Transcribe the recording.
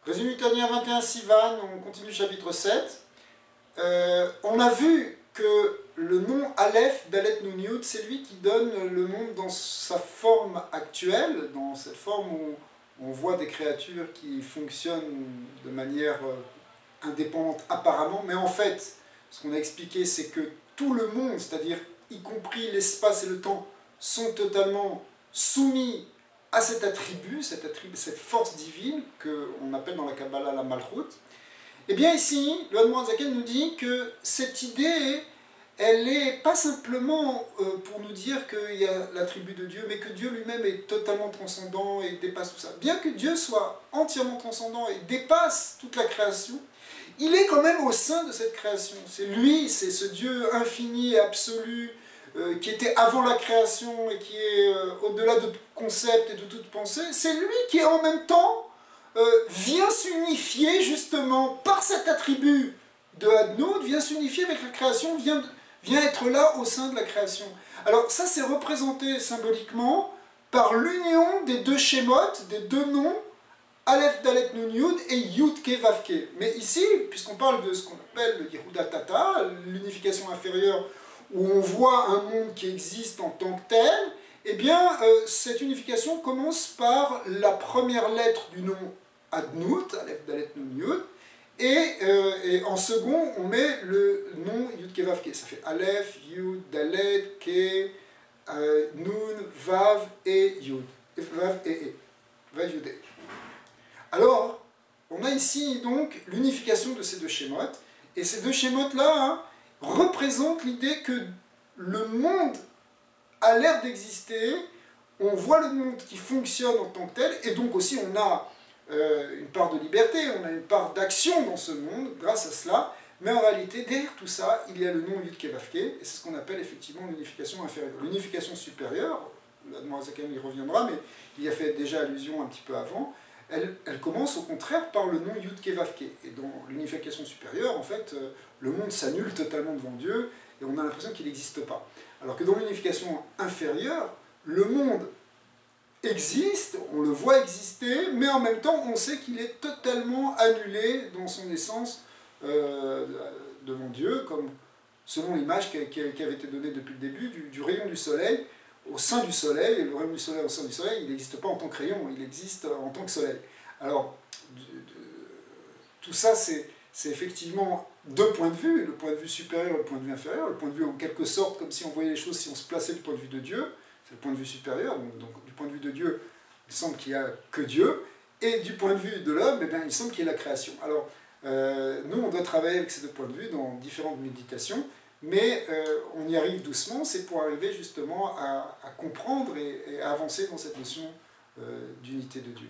Résumé italien 21 Sivan, on continue chapitre 7. On a vu que le nom Aleph, Dalet, Nun, Yud, c'est lui qui donne le monde dans sa forme actuelle, dans cette forme où on voit des créatures qui fonctionnent de manière indépendante apparemment, mais en fait, ce qu'on a expliqué, c'est que tout le monde, c'est-à-dire y compris l'espace et le temps, sont totalement soumis à cet attribut, cette force divine qu'on appelle dans la Kabbalah la Malchut. Et bien ici, le Admor Zaken nous dit que cette idée, elle n'est pas simplement pour nous dire qu'il y a l'attribut de Dieu, mais que Dieu lui-même est totalement transcendant et dépasse tout ça. Bien que Dieu soit entièrement transcendant et dépasse toute la création, il est quand même au sein de cette création. C'est lui, c'est ce Dieu infini et absolu, qui était avant la création et qui est au-delà de tout concept et de toute pensée. C'est lui qui en même temps vient s'unifier justement par cet attribut de Adnoud, vient s'unifier avec la création, vient être là au sein de la création. Alors ça c'est représenté symboliquement par l'union des deux Shemot, des deux noms, Aleph, Dalet, Nun, Yud et Yud, Ke, Vav, Ke. Mais ici, puisqu'on parle de ce qu'on appelle le Yehuda Tata, l'unification inférieure, où on voit un monde qui existe en tant que tel, eh bien, cette unification commence par la première lettre du nom Adnout, Aleph, Dalet, Nun, Yud, et en second, on met le nom Yud, Ke, Vav, Ke. Ça fait Aleph, Yud, Dalet, Ke, Nun, Vav et Yud. Vav et E. Vav, Yud, E. Alors, on a ici donc l'unification de ces deux schémotes, et ces deux schémotes-là représentent l'idée que le monde a l'air d'exister, on voit le monde qui fonctionne en tant que tel, et donc aussi on a une part de liberté, on a une part d'action dans ce monde grâce à cela, mais en réalité, derrière tout ça, il y a le nom Yud, Ke, Vav, Ke, et c'est ce qu'on appelle effectivement l'unification inférieure. L'unification supérieure, l'Admor Zaken y reviendra, mais il y a fait déjà allusion un petit peu avant, elle commence au contraire par le nom Yud, Ke, Vav, Ke. Et dans l'unification supérieure, en fait, le monde s'annule totalement devant Dieu, et on a l'impression qu'il n'existe pas. Alors que dans l'unification inférieure, le monde existe, on le voit exister, mais en même temps, on sait qu'il est totalement annulé dans son essence devant Dieu, comme selon l'image qui avait été donnée depuis le début du rayon du soleil au sein du soleil, et le rayon du soleil au sein du soleil, il n'existe pas en tant que rayon, il existe en tant que soleil. Alors, tout ça, c'est effectivement deux points de vue, le point de vue supérieur et le point de vue inférieur, le point de vue en quelque sorte comme si on voyait les choses, si on se plaçait du point de vue de Dieu, c'est le point de vue supérieur, donc du point de vue de Dieu, il semble qu'il n'y a que Dieu, et du point de vue de l'homme, eh bien, il semble qu'il y ait la création. Alors, nous, on doit travailler avec ces deux points de vue dans différentes méditations, mais on y arrive doucement, c'est pour arriver justement à comprendre et à avancer dans cette notion d'unité de Dieu.